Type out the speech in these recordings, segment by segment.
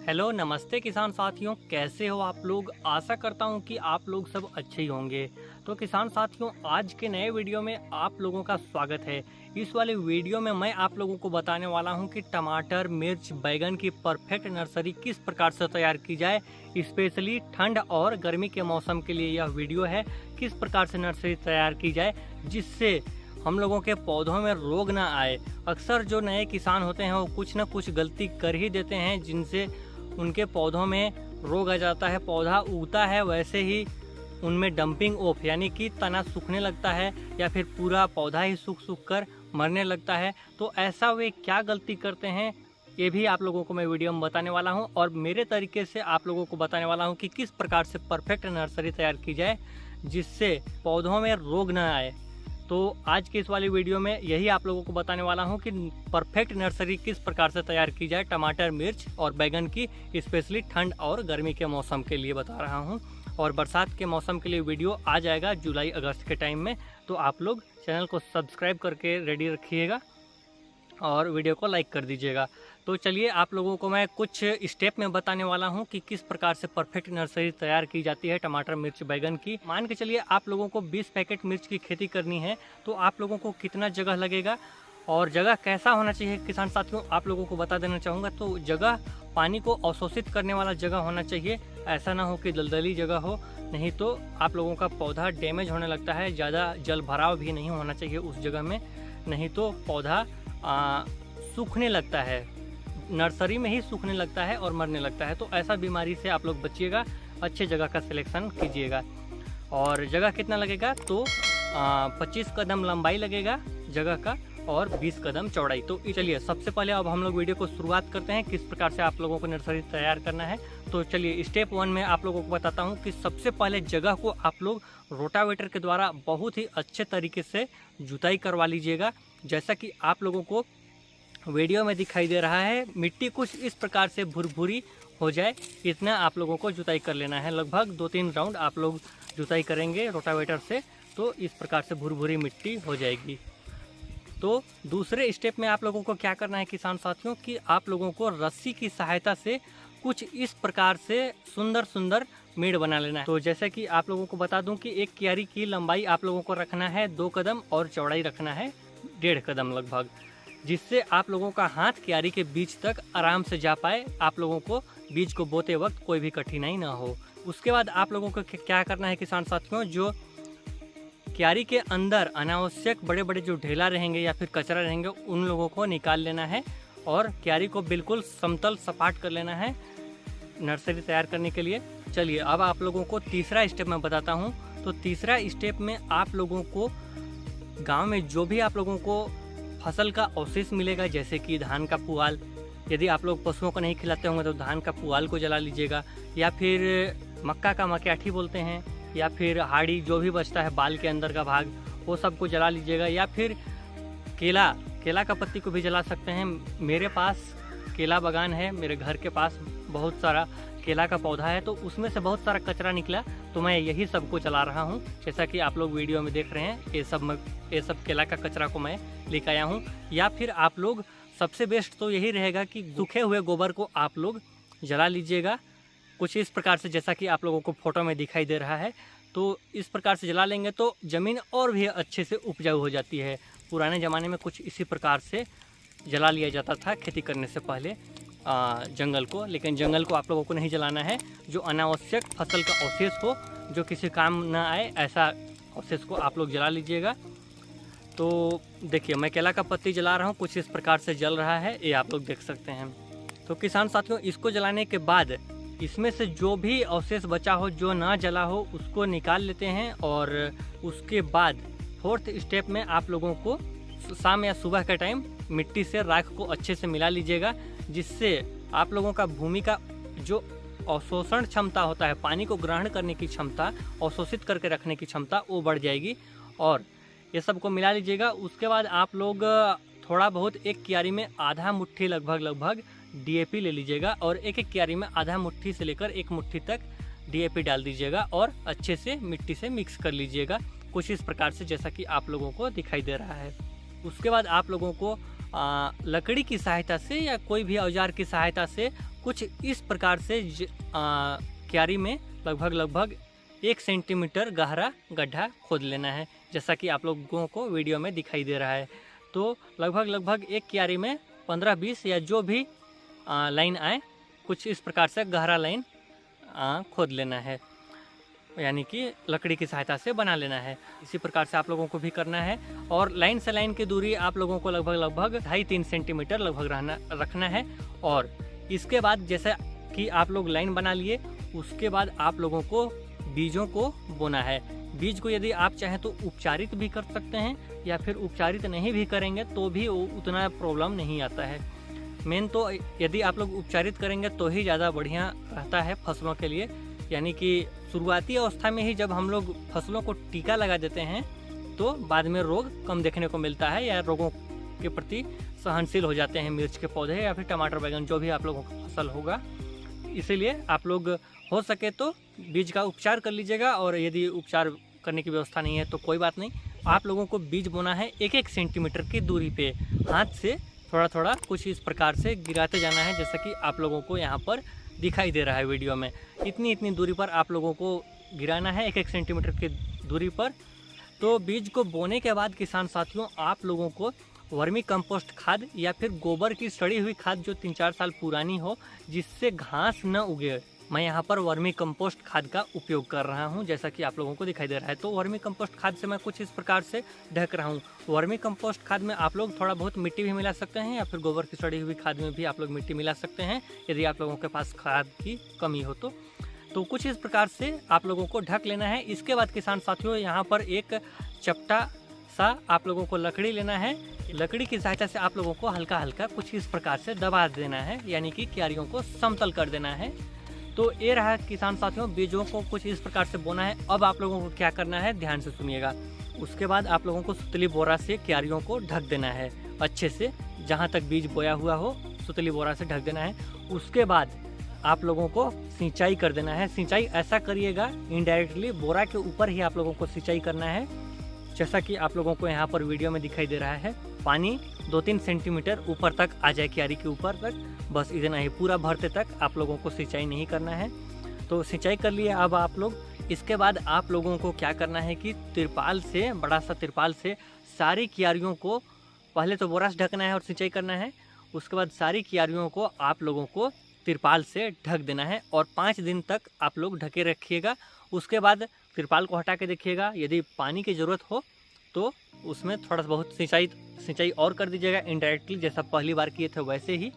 Hello नमस्ते किसान साथियों, कैसे हो आप लोग। आशा करता हूं कि आप लोग सब अच्छे ही होंगे। तो किसान साथियों, आज के नए वीडियो में आप लोगों का स्वागत है। इस वाले वीडियो में मैं आप लोगों को बताने वाला हूं कि टमाटर, मिर्च, बैगन की परफेक्ट नर्सरी किस प्रकार से तैयार की जाए। स्पेशली ठंड और गर्मी के मौसम के लिए यह वीडियो है। किस प्रकार से नर्सरी तैयार की जाए जिससे हम लोगों के पौधों में रोग ना आए। अक्सर जो नए किसान होते हैं वो कुछ ना कुछ गलती कर ही देते हैं जिनसे उनके पौधों में रोग आ जाता है। पौधा उगता है, वैसे ही उनमें डंपिंग ऑफ यानी कि तना सूखने लगता है या फिर पूरा पौधा ही सूख कर मरने लगता है। तो ऐसा वे क्या गलती करते हैं ये भी आप लोगों को मैं वीडियो में बताने वाला हूं, और मेरे तरीके से आप लोगों को बताने वाला हूं कि किस प्रकार से परफेक्ट नर्सरी तैयार की जाए जिससे पौधों में रोग न आए। तो आज के इस वाली वीडियो में यही आप लोगों को बताने वाला हूं कि परफेक्ट नर्सरी किस प्रकार से तैयार की जाए टमाटर, मिर्च और बैगन की। स्पेशली ठंड और गर्मी के मौसम के लिए बता रहा हूं, और बरसात के मौसम के लिए वीडियो आ जाएगा जुलाई अगस्त के टाइम में। तो आप लोग चैनल को सब्सक्राइब करके रेडी रखिएगा और वीडियो को लाइक कर दीजिएगा। तो चलिए आप लोगों को मैं कुछ स्टेप में बताने वाला हूं कि किस प्रकार से परफेक्ट नर्सरी तैयार की जाती है टमाटर, मिर्च, बैगन की। मान के चलिए आप लोगों को 20 पैकेट मिर्च की खेती करनी है तो आप लोगों को कितना जगह लगेगा और जगह कैसा होना चाहिए किसान साथियों, आप लोगों को बता देना चाहूँगा। तो जगह पानी को अवशोषित करने वाला जगह होना चाहिए। ऐसा ना हो कि दलदली जगह हो, नहीं तो आप लोगों का पौधा डैमेज होने लगता है। ज़्यादा जल भराव भी नहीं होना चाहिए उस जगह में, नहीं तो पौधा सूखने लगता है, नर्सरी में ही सूखने लगता है और मरने लगता है। तो ऐसा बीमारी से आप लोग बचिएगा। अच्छे जगह का सिलेक्शन कीजिएगा। और जगह कितना लगेगा तो 25 कदम लंबाई लगेगा जगह का और 20 कदम चौड़ाई। तो चलिए सबसे पहले अब हम लोग वीडियो को शुरुआत करते हैं किस प्रकार से आप लोगों को नर्सरी तैयार करना है। तो चलिए स्टेप 1 में आप लोगों को बताता हूं कि सबसे पहले जगह को आप लोग रोटावेटर के द्वारा बहुत ही अच्छे तरीके से जुताई करवा लीजिएगा। जैसा कि आप लोगों को वीडियो में दिखाई दे रहा है, मिट्टी कुछ इस प्रकार से भुरभुरी हो जाए इतना आप लोगों को जुताई कर लेना है। लगभग 2-3 राउंड आप लोग जुताई करेंगे रोटावेटर से तो इस प्रकार से भुरभुरी मिट्टी हो जाएगी। तो दूसरे स्टेप में आप लोगों को क्या करना है किसान साथियों कि आप लोगों को रस्सी की सहायता से कुछ इस प्रकार से सुंदर सुंदर मेड़ बना लेना है। तो जैसे कि आप लोगों को बता दूं कि एक क्यारी की लंबाई आप लोगों को रखना है 2 कदम और चौड़ाई रखना है 1.5 कदम लगभग, जिससे आप लोगों का हाथ क्यारी के बीज तक आराम से जा पाए, आप लोगों को बीज को बोते वक्त कोई भी कठिनाई ना हो। उसके बाद आप लोगों को क्या करना है किसान साथियों, जो क्यारी के अंदर अनावश्यक बड़े बड़े जो ढेला रहेंगे या फिर कचरा रहेंगे उन लोगों को निकाल लेना है और क्यारी को बिल्कुल समतल सपाट कर लेना है नर्सरी तैयार करने के लिए। चलिए अब आप लोगों को तीसरा स्टेप मैं बताता हूँ। तो तीसरा स्टेप में आप लोगों को गाँव में जो भी आप लोगों को फसल का अवशेष मिलेगा, जैसे कि धान का पुआल, यदि आप लोग पशुओं को नहीं खिलाते होंगे तो धान का पुआल को जला लीजिएगा, या फिर मक्का का मक्याठी बोलते हैं, या फिर हाड़ी जो भी बचता है बाल के अंदर का भाग वो सब को जला लीजिएगा, या फिर केला का पत्ती को भी जला सकते हैं। मेरे पास केला बागान है, मेरे घर के पास बहुत सारा केला का पौधा है तो उसमें से बहुत सारा कचरा निकला तो मैं यही सब को जला रहा हूँ। जैसा कि आप लोग वीडियो में देख रहे हैं ये सब केला का कचरा को मैं लेकर आया हूँ। या फिर आप लोग सबसे बेस्ट तो यही रहेगा कि सूखे हुए गोबर को आप लोग जला लीजिएगा कुछ इस प्रकार से, जैसा कि आप लोगों को फोटो में दिखाई दे रहा है। तो इस प्रकार से जला लेंगे तो ज़मीन और भी अच्छे से उपजाऊ हो जाती है। पुराने ज़माने में कुछ इसी प्रकार से जला लिया जाता था खेती करने से पहले जंगल को, लेकिन जंगल को आप लोगों को नहीं जलाना है। जो अनावश्यक फसल का अवशेष हो, जो किसी काम ना आए, ऐसा अवशेष को आप लोग जला लीजिएगा। तो देखिए मैं केला का पत्ती जला रहा हूँ, कुछ इस प्रकार से जल रहा है, ये आप लोग देख सकते हैं। तो किसान साथियों, इसको जलाने के बाद इसमें से जो भी अवशेष बचा हो, जो ना जला हो, उसको निकाल लेते हैं। और उसके बाद 4th स्टेप में आप लोगों को शाम या सुबह का टाइम मिट्टी से राख को अच्छे से मिला लीजिएगा, जिससे आप लोगों का भूमि का जो अवशोषण क्षमता होता है, पानी को ग्रहण करने की क्षमता, अवशोषित करके रखने की क्षमता, वो बढ़ जाएगी। और ये सब को मिला लीजिएगा। उसके बाद आप लोग थोड़ा बहुत एक क्यारी में आधा मुट्ठी लगभग DAP ले लीजिएगा, और एक क्यारी में आधा मुट्ठी से लेकर 1 मुट्ठी तक DAP डाल दीजिएगा और अच्छे से मिट्टी से मिक्स कर लीजिएगा कुछ इस प्रकार से, जैसा कि आप लोगों को दिखाई दे रहा है। उसके बाद आप लोगों को लकड़ी की सहायता से या कोई भी औजार की सहायता से कुछ इस प्रकार से क्यारी में लगभग 1 सेंटीमीटर गहरा गड्ढा खोद लेना है, जैसा कि आप लोगों को वीडियो में दिखाई दे रहा है। तो लगभग एक क्यारी में 15-20 या जो भी लाइन आए कुछ इस प्रकार से गहरा लाइन खोद लेना है, यानी कि लकड़ी की सहायता से बना लेना है। इसी प्रकार से आप लोगों को भी करना है और लाइन से लाइन की दूरी आप लोगों को लगभग 2.5-3 सेंटीमीटर लगभग रखना है। और इसके बाद जैसे कि आप लोग लाइन बना लिए, उसके बाद आप लोगों को बीजों को बोना है। बीज को यदि आप चाहें तो उपचारित भी कर सकते हैं या फिर उपचारित नहीं भी करेंगे तो भी उतना प्रॉब्लम नहीं आता है। मेन तो यदि आप लोग उपचारित करेंगे तो ही ज़्यादा बढ़िया रहता है फसलों के लिए, यानी कि शुरुआती अवस्था में ही जब हम लोग फसलों को टीका लगा देते हैं तो बाद में रोग कम देखने को मिलता है या रोगों के प्रति सहनशील हो जाते हैं मिर्च के पौधे या फिर टमाटर बैगन जो भी आप लोगों का फसल होगा। इसीलिए आप लोग हो सके तो बीज का उपचार कर लीजिएगा, और यदि उपचार करने की व्यवस्था नहीं है तो कोई बात नहीं, आप लोगों को बीज बोना है 1-1 सेंटीमीटर की दूरी पे, हाथ से थोड़ा कुछ इस प्रकार से गिराते जाना है, जैसा कि आप लोगों को यहाँ पर दिखाई दे रहा है वीडियो में। इतनी दूरी पर आप लोगों को गिराना है 1-1 सेंटीमीटर की दूरी पर। तो बीज को बोने के बाद किसान साथियों आप लोगों को वर्मी कंपोस्ट खाद या फिर गोबर की सड़ी हुई खाद जो 3-4 साल पुरानी हो, जिससे घास न उगे, मैं यहाँ पर वर्मी कंपोस्ट खाद का उपयोग कर रहा हूँ, जैसा कि आप लोगों को दिखाई दे रहा है। तो वर्मी कंपोस्ट खाद से मैं कुछ इस प्रकार से ढक रहा हूँ। वर्मी कंपोस्ट खाद में आप लोग थोड़ा बहुत मिट्टी भी मिला सकते हैं या फिर गोबर की सड़ी हुई खाद में भी आप लोग मिट्टी मिला सकते हैं, यदि आप लोगों के पास खाद की कमी हो तो कुछ इस प्रकार से आप लोगों को ढक लेना है। इसके बाद किसान साथियों यहाँ पर एक चपटा सा आप लोगों को लकड़ी लेना है। लकड़ी की सहायता से आप लोगों को हल्का कुछ इस प्रकार से दबा देना है, यानी कि क्यारियों को समतल कर देना है। तो ये रहा किसान साथियों, बीजों को कुछ इस प्रकार से बोना है। अब आप लोगों को क्या करना है ध्यान से सुनिएगा। उसके बाद आप लोगों को सुतली बोरा से क्यारियों को ढक देना है अच्छे से, जहाँ तक बीज बोया हुआ हो सुतली बोरा से ढक देना है। उसके बाद आप लोगों को सिंचाई कर देना है। सिंचाई ऐसा करिएगा इनडायरेक्टली बोरा के ऊपर ही आप लोगों को सिंचाई करना है, जैसा कि आप लोगों को यहाँ पर वीडियो में दिखाई दे रहा है। पानी 2-3 सेंटीमीटर ऊपर तक आ जाए क्यारी के ऊपर तक, बस इतना ही, पूरा भरते तक आप लोगों को सिंचाई नहीं करना है। तो सिंचाई कर लिए अब आप लोग। इसके बाद आप लोगों को क्या करना है कि तिरपाल से, बड़ा सा तिरपाल से सारी क्यारियों को पहले तो बोरा से ढकना है और सिंचाई करना है। उसके बाद सारी क्यारियों को आप लोगों को तिरपाल से ढक देना है और 5 दिन तक आप लोग ढके रखिएगा। उसके बाद तिरपाल को हटा के देखिएगा, यदि पानी की ज़रूरत हो तो उसमें थोड़ा सा बहुत सिंचाई और कर दीजिएगा इनडायरेक्टली, जैसा पहली बार किए थे वैसे ही,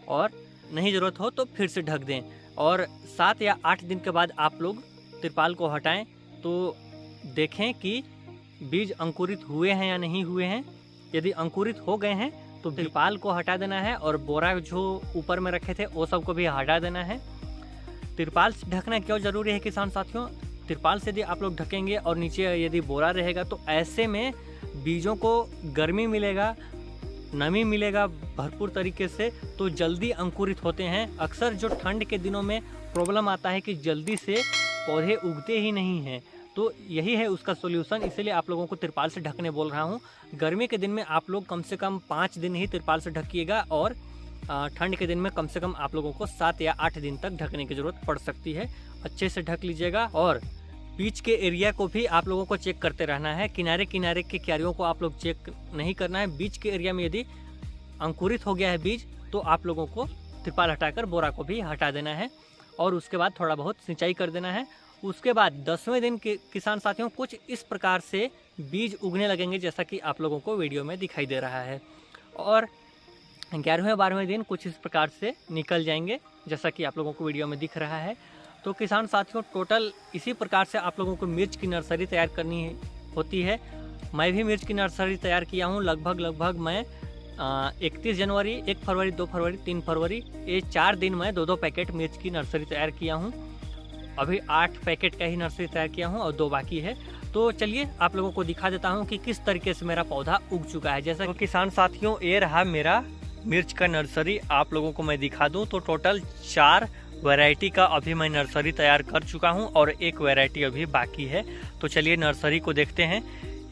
और नहीं ज़रूरत हो तो फिर से ढक दें। और 7 या 8 दिन के बाद आप लोग तिरपाल को हटाएं तो देखें कि बीज अंकुरित हुए हैं या नहीं हुए हैं। यदि अंकुरित हो गए हैं तो तिरपाल को हटा देना है और बोरा जो ऊपर में रखे थे वो सबको भी हटा देना है। तिरपाल से ढकना क्यों ज़रूरी है किसान साथियों? तिरपाल से यदि आप लोग ढकेंगे और नीचे यदि बोरा रहेगा तो ऐसे में बीजों को गर्मी मिलेगा, नमी मिलेगा भरपूर तरीके से, तो जल्दी अंकुरित होते हैं। अक्सर जो ठंड के दिनों में प्रॉब्लम आता है कि जल्दी से पौधे उगते ही नहीं हैं, तो यही है उसका सॉल्यूशन। इसीलिए आप लोगों को तिरपाल से ढकने बोल रहा हूँ। गर्मी के दिन में आप लोग कम से कम 5 दिन ही तिरपाल से ढकिएगा और ठंड के दिन में कम से कम आप लोगों को 7 या 8 दिन तक ढकने की ज़रूरत पड़ सकती है। अच्छे से ढक लीजिएगा और बीच के एरिया को भी आप लोगों को चेक करते रहना है। किनारे किनारे के क्यारियों को आप लोग चेक नहीं करना है। बीच के एरिया में यदि अंकुरित हो गया है बीज तो आप लोगों को तिरपाल हटाकर बोरा को भी हटा देना है और उसके बाद थोड़ा बहुत सिंचाई कर देना है। उसके बाद 10वें दिन के किसान साथियों कुछ इस प्रकार से बीज उगने लगेंगे, जैसा कि आप लोगों को वीडियो में दिखाई दे रहा है, और 11वें 12वें दिन कुछ इस प्रकार से निकल जाएंगे, जैसा कि आप लोगों को वीडियो में दिख रहा है। तो किसान साथियों टोटल इसी प्रकार से आप लोगों को मिर्च की नर्सरी तैयार करनी होती है। मैं भी मिर्च की नर्सरी तैयार किया हूँ। लगभग मैं 31 जनवरी, 1 फरवरी, 2 फरवरी, 3 फरवरी, ये 4 दिन मैं 2-2 पैकेट मिर्च की नर्सरी तैयार किया हूँ। अभी 8 पैकेट का ही नर्सरी तैयार किया हूँ और 2 बाकी है। तो चलिए आप लोगों को दिखा देता हूँ कि किस तरीके से मेरा पौधा उग चुका है। जैसा कि किसान साथियों ये रहा मेरा मिर्च का नर्सरी, आप लोगों को मैं दिखा दूँ तो टोटल 4 वैरायटी का अभी मैं नर्सरी तैयार कर चुका हूं और 1 वैरायटी अभी बाकी है। तो चलिए नर्सरी को देखते हैं।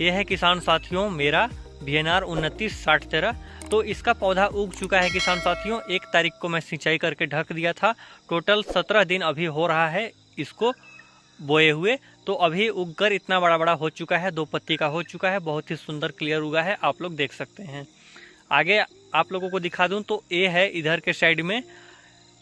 यह है किसान साथियों मेरा VNR 296013। तो इसका पौधा उग चुका है किसान साथियों। 1 तारीख को मैं सिंचाई करके ढक दिया था। टोटल 17 दिन अभी हो रहा है इसको बोए हुए। तो अभी उगकर इतना बड़ा बड़ा हो चुका है, 2 पत्ती का हो चुका है, बहुत ही सुंदर क्लियर उगा है, आप लोग देख सकते हैं। आगे आप लोगों को दिखा दूं तो ये है इधर के साइड में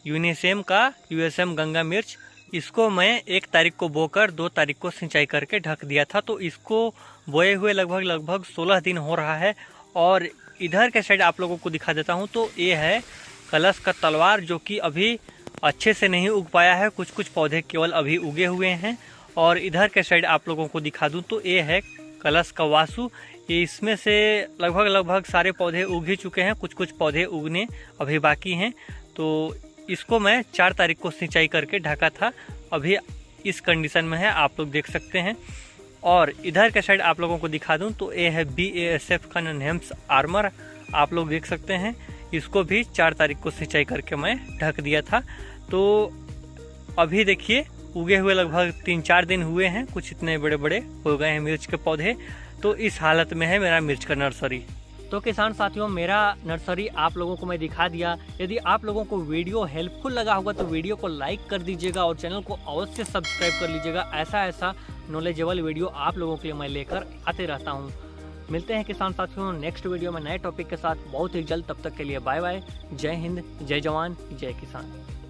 यूनिसेम का USM गंगा मिर्च। इसको मैं 1 तारीख को बोकर 2 तारीख को सिंचाई करके ढक दिया था। तो इसको बोए हुए लगभग 16 दिन हो रहा है। और इधर के साइड आप लोगों को दिखा देता हूं तो ये है कलश का तलवार, जो कि अभी अच्छे से नहीं उग पाया है, कुछ कुछ पौधे केवल अभी उगे हुए हैं। और इधर के साइड आप लोगों को दिखा दूं तो ये है कलश का वासु। ये इसमें से लगभग सारे पौधे उग ही चुके हैं, कुछ कुछ पौधे उगने अभी बाकी हैं। तो इसको मैं 4 तारीख को सिंचाई करके ढका था, अभी इस कंडीशन में है, आप लोग देख सकते हैं। और इधर के साइड आप लोगों को दिखा दूं तो ये है BASF का NEMS आर्मर, आप लोग देख सकते हैं। इसको भी 4 तारीख को सिंचाई करके मैं ढक दिया था। तो अभी देखिए उगे हुए लगभग 3-4 दिन हुए हैं, कुछ इतने बड़े बड़े हो गए हैं मिर्च के पौधे। तो इस हालत में है मेरा मिर्च का नर्सरी। तो किसान साथियों, मेरा नर्सरी आप लोगों को मैं दिखा दिया। यदि आप लोगों को वीडियो हेल्पफुल लगा होगा तो वीडियो को लाइक कर दीजिएगा और चैनल को अवश्य सब्सक्राइब कर लीजिएगा। ऐसा नॉलेजेबल वीडियो आप लोगों के लिए मैं लेकर आते रहता हूँ। मिलते हैं किसान साथियों नेक्स्ट वीडियो में नए टॉपिक के साथ बहुत ही जल्द। तब तक के लिए बाय बाय। जय हिंद, जय जवान, जय किसान।